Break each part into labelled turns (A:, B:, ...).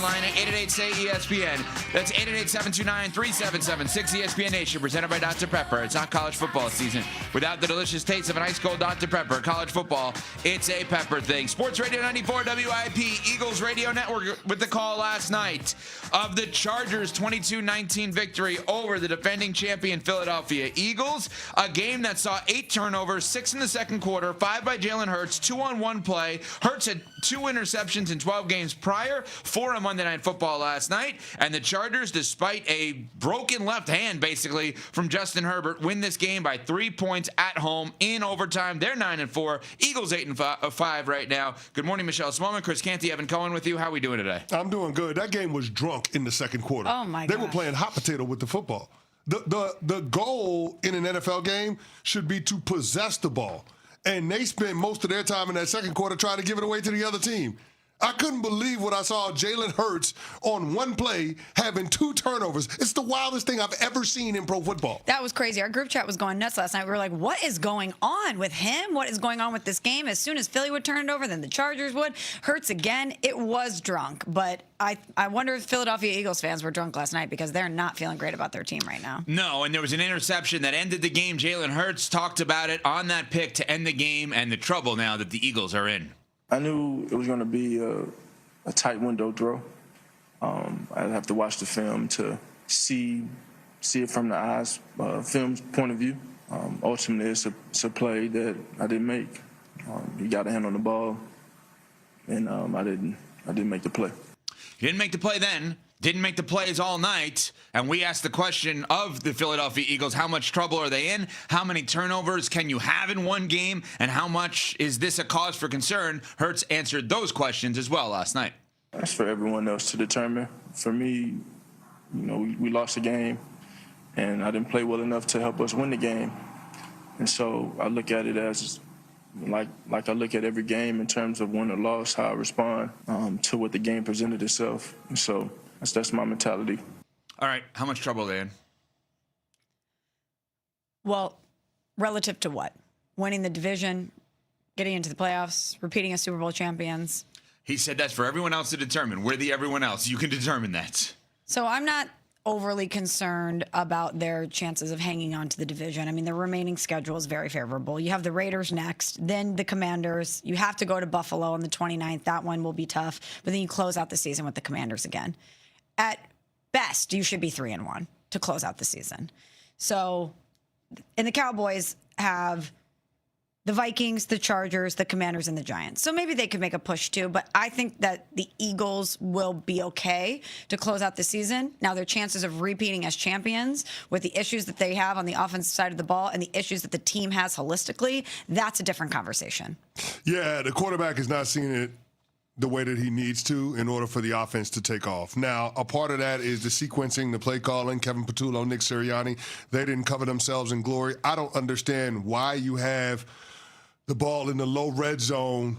A: Line at 888-SAY-ESPN. That's 888-729-3776 ESPN Nation, presented by Dr. Pepper. It's not college football season without the delicious taste of an ice cold Dr. Pepper. College football, it's a pepper thing. Sports Radio 94 WIP, Eagles Radio Network with the call last night of the Chargers' 22-19 victory over the defending champion Philadelphia Eagles. A game that saw 8 turnovers, 6 in the second quarter, 5 by Jalen Hurts, 2 on 1 play. Hurts had 2 interceptions in 12 games prior, 4 on Monday Night Football last night, and the Chargers, despite a broken left hand basically from Justin Herbert, win this game by 3 points at home in overtime. They're 9-4. Eagles 8-5 right now. Good morning, Michelle Smallman, Chris Canty, Evan Cohen with you. How are we doing today?
B: I'm doing good. That game was drunk in the second quarter.
C: Oh my God!
B: They were playing hot potato with the football. The goal in an NFL game should be to possess the ball, and they spent most of their time in that second quarter trying to give it away to the other team. I couldn't believe what I saw Jalen Hurts on one play having 2 turnovers. It's the wildest thing I've ever seen in pro football.
C: That was crazy. Our group chat was going nuts last night. We were like, what is going on with him? What is going on with this game? As soon as Philly would turn it over, then the Chargers would. Hurts again. It was drunk. But I wonder if Philadelphia Eagles fans were drunk last night because they're not feeling great about their team right now.
A: No, and there was an interception that ended the game. Jalen Hurts talked about it on that pick to end the game and the trouble now that the Eagles are in.
D: I knew it was going to be a tight window throw. I'd have to watch the film to see it from the film's point of view. Ultimately, it's a play that I didn't make. He got a hand on the ball, and I didn't make the play.
A: You didn't make the play then. Didn't make the plays all night, and we asked the question of the Philadelphia Eagles, how much trouble are they in? How many turnovers can you have in one game? And how much is this a cause for concern? Hurts answered those questions as well last night.
D: That's for everyone else to determine. For me, we lost the game, and I didn't play well enough to help us win the game. And so I look at it as like I look at every game in terms of win or loss, how I respond to what the game presented itself. And so that's my mentality.
A: All right, how much trouble are they in?
C: Well, relative to what? Winning the division, getting into the playoffs, repeating as Super Bowl champions.
A: He said that's for everyone else to determine. We're the everyone else. You can determine that.
C: So I'm not overly concerned about their chances of hanging on to the division. I mean, the remaining schedule is very favorable. You have the Raiders next, then the Commanders. You have to go to Buffalo on the 29th. That one will be tough. But then you close out the season with the Commanders again. At best, you should be 3-1 to close out the season. So, and the Cowboys have the Vikings, the Chargers, the Commanders, and the Giants. So maybe they could make a push too, but I think that the Eagles will be okay to close out the season. Now, their chances of repeating as champions with the issues that they have on the offensive side of the ball and the issues that the team has holistically, that's a different conversation.
B: Yeah, the quarterback is not seeing it the way that he needs to in order for the offense to take off. Now, a part of that is the sequencing, the play calling, Kevin Patullo, Nick Sirianni. They didn't cover themselves in glory. I don't understand why you have the ball in the low red zone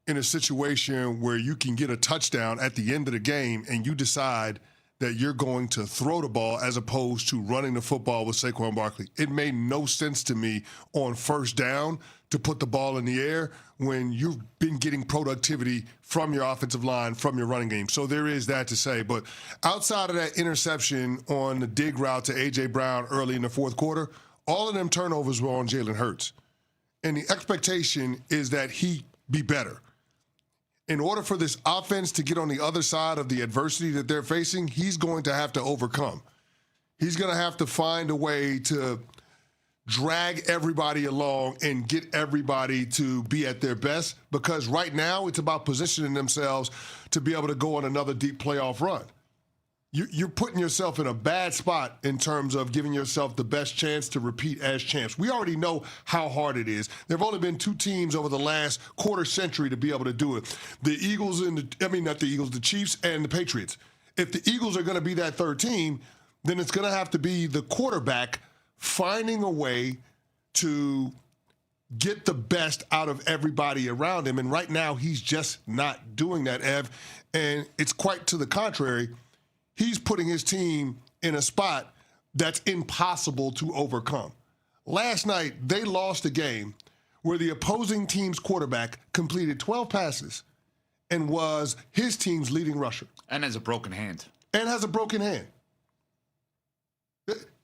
B: in a situation where you can get a touchdown at the end of the game and you decide that you're going to throw the ball as opposed to running the football with Saquon Barkley. It made no sense to me on first down to put the ball in the air when you've been getting productivity from your offensive line, from your running game. So there is that to say. But outside of that interception on the dig route to A.J. Brown early in the fourth quarter, all of them turnovers were on Jalen Hurts. And the expectation is that he be better. In order for this offense to get on the other side of the adversity that they're facing, he's going to have to overcome. He's going to have to find a way to drag everybody along and get everybody to be at their best, because right now it's about positioning themselves to be able to go on another deep playoff run. You're putting yourself in a bad spot in terms of giving yourself the best chance to repeat as champs. We already know how hard it is. There have only been 2 teams over the last quarter century to be able to do it. The Chiefs and the Patriots. If the Eagles are going to be that third team, then it's going to have to be the quarterback finding a way to get the best out of everybody around him. And right now, he's just not doing that, Ev. And it's quite to the contrary. He's putting his team in a spot that's impossible to overcome. Last night, they lost a game where the opposing team's quarterback completed 12 passes and was his team's leading rusher.
A: And has a broken hand.
B: And has a broken hand.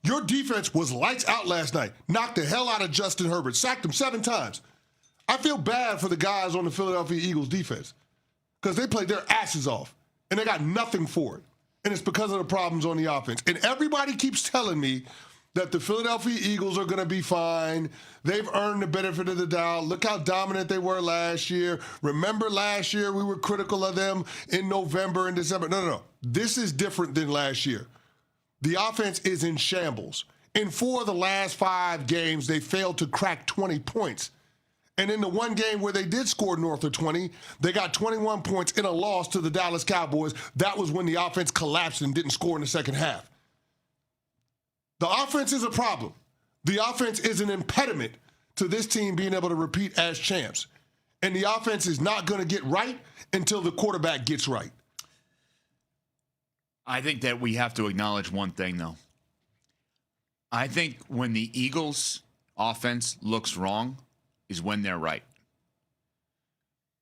B: Your defense was lights out last night. Knocked the hell out of Justin Herbert. Sacked him 7 times. I feel bad for the guys on the Philadelphia Eagles defense because they played their asses off and they got nothing for it. And it's because of the problems on the offense. And everybody keeps telling me that the Philadelphia Eagles are going to be fine. They've earned the benefit of the doubt. Look how dominant they were last year. Remember last year we were critical of them in November and December. No. This is different than last year. The offense is in shambles. In 4 of the last 5 games, they failed to crack 20 points. And in the one game where they did score north of 20, they got 21 points in a loss to the Dallas Cowboys. That was when the offense collapsed and didn't score in the second half. The offense is a problem. The offense is an impediment to this team being able to repeat as champs. And the offense is not going to get right until the quarterback gets right.
A: I think that we have to acknowledge one thing, though. I think when the Eagles' offense looks wrong is when they're right.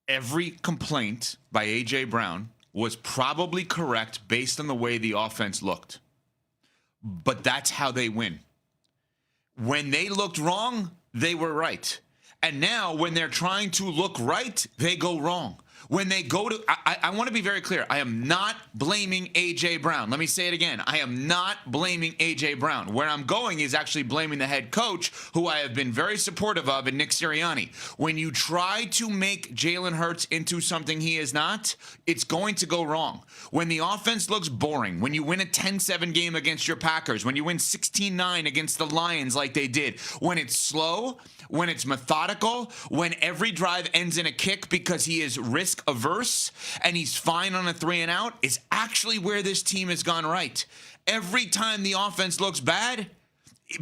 A: Every complaint by A.J. Brown was probably correct based on the way the offense looked. But that's how they win. When they looked wrong, they were right. And now when they're trying to look right, they go wrong. When they go to, I want to be very clear. I am not blaming A.J. Brown. Let me say it again. I am not blaming A.J. Brown. Where I'm going is actually blaming the head coach, who I have been very supportive of, and Nick Sirianni. When you try to make Jalen Hurts into something he is not, it's going to go wrong. When the offense looks boring, when you win a 10-7 game against your Packers, when you win 16-9 against the Lions like they did, when it's slow, when it's methodical, when every drive ends in a kick because he is risk averse and he's fine on a 3 and out, is actually where this team has gone right. Every time the offense looks bad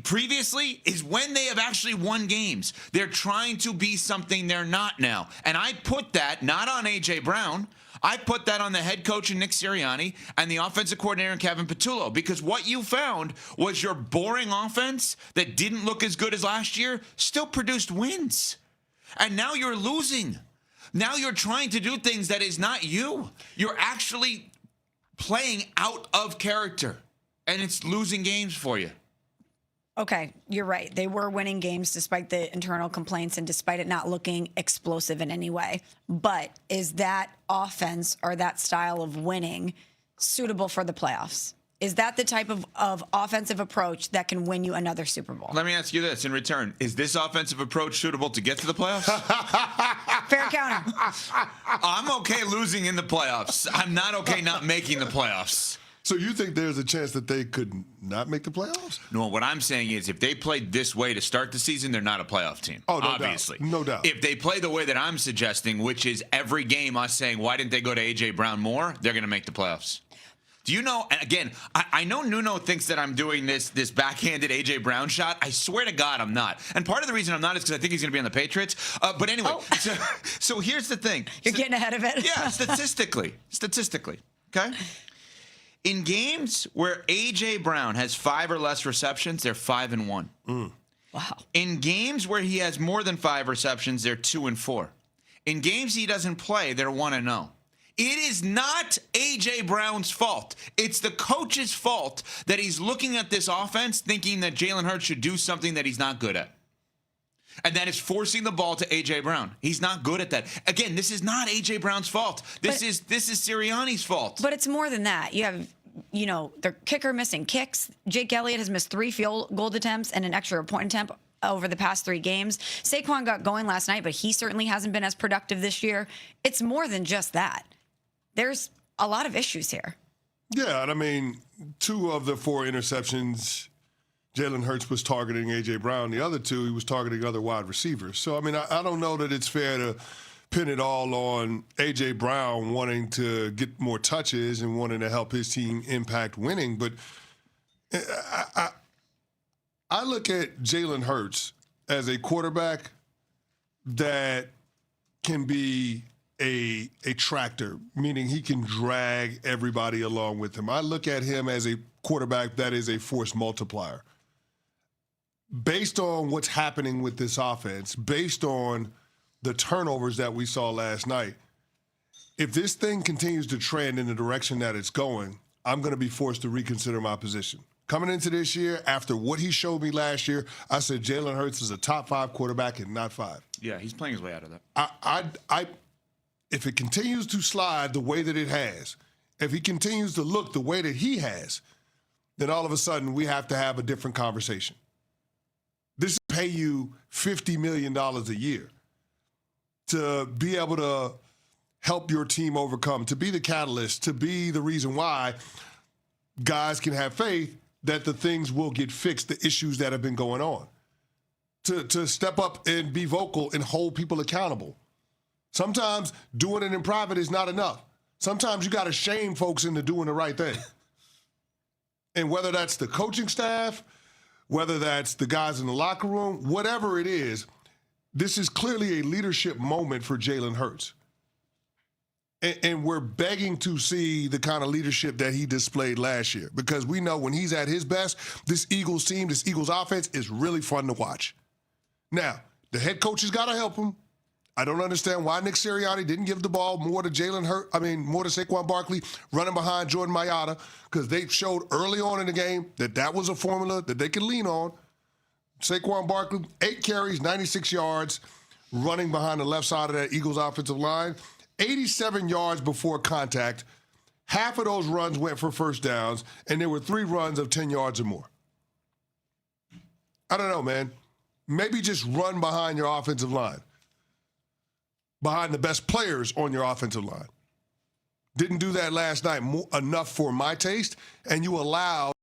A: previously is when they have actually won games. They're trying to be something they're not now. And I put that not on A.J. Brown. I put that on the head coach and Nick Sirianni and the offensive coordinator Kevin Patullo, because what you found was your boring offense that didn't look as good as last year still produced wins. And now you're losing. Now you're trying to do things that is not you. You're actually playing out of character, and it's losing games for you.
C: Okay, you're right. They were winning games despite the internal complaints and despite it not looking explosive in any way. But is that offense or that style of winning suitable for the playoffs? Is that the type of offensive approach that can win you another Super Bowl?
A: Let me ask you this in return. Is this offensive approach suitable to get to the playoffs?
C: Fair counter.
A: I'm okay losing in the playoffs. I'm not okay not making the playoffs.
B: So you think there's a chance that they could not make the playoffs?
A: No, what I'm saying is if they played this way to start the season, they're not a playoff team.
B: Oh, no
A: obviously.
B: doubt. No doubt.
A: If they play the way that I'm suggesting, which is every game us saying, why didn't they go to A.J. Brown more? They're going to make the playoffs. Do you know, and again, I know Nuno thinks that I'm doing this backhanded A.J. Brown shot. I swear to God I'm not. And part of the reason I'm not is because I think he's going to be on the Patriots. But anyway, so here's the thing.
C: You're getting ahead of it.
A: Yeah, statistically, okay? In games where A.J. Brown has 5 or less receptions, they're 5-1.
C: Wow.
A: In games where he has more than 5 receptions, they're 2-4. In games he doesn't play, they're 1-0. It is not A.J. Brown's fault. It's the coach's fault that he's looking at this offense thinking that Jalen Hurts should do something that he's not good at. And that is forcing the ball to A.J. Brown. He's not good at that. Again, this is not A.J. Brown's fault. This is Sirianni's fault.
C: But it's more than that. You have, their kicker missing kicks. Jake Elliott has missed 3 field goal attempts and an extra point attempt over the past 3 games. Saquon got going last night, but he certainly hasn't been as productive this year. It's more than just that. There's a lot of issues here.
B: Yeah, and I mean, 2 of the 4 interceptions, Jalen Hurts was targeting A.J. Brown. The other 2, he was targeting other wide receivers. So, I mean, I don't know that it's fair to pin it all on A.J. Brown wanting to get more touches and wanting to help his team impact winning. But I look at Jalen Hurts as a quarterback that can be a tractor, meaning he can drag everybody along with him. I look at him as a quarterback that is a force multiplier. Based on what's happening with this offense, based on the turnovers that we saw last night, if this thing continues to trend in the direction that it's going, I'm going to be forced to reconsider my position. Coming into this year, after what he showed me last year, I said Jalen Hurts is a top 5 quarterback and not 5.
A: Yeah, he's playing his way out of that.
B: If it continues to slide the way that it has, if he continues to look the way that he has, then all of a sudden we have to have a different conversation. This is pay you $50 million a year to be able to help your team overcome, to be the catalyst, to be the reason why guys can have faith that the things will get fixed, the issues that have been going on. To step up and be vocal and hold people accountable. Sometimes doing it in private is not enough. Sometimes you got to shame folks into doing the right thing. And whether that's the coaching staff, whether that's the guys in the locker room, whatever it is, this is clearly a leadership moment for Jalen Hurts. And we're begging to see the kind of leadership that he displayed last year, because we know when he's at his best, this Eagles team, this Eagles offense is really fun to watch. Now, the head coach has got to help him. I don't understand why Nick Sirianni didn't give the ball more to more to Saquon Barkley running behind Jordan Mailata, because they showed early on in the game that was a formula that they could lean on. Saquon Barkley, 8 carries, 96 yards, running behind the left side of that Eagles offensive line, 87 yards before contact. Half of those runs went for first downs, and there were 3 runs of 10 yards or more. I don't know, man. Maybe just run behind your offensive line, behind the best players on your offensive line. Didn't do that last night enough for my taste, and you allow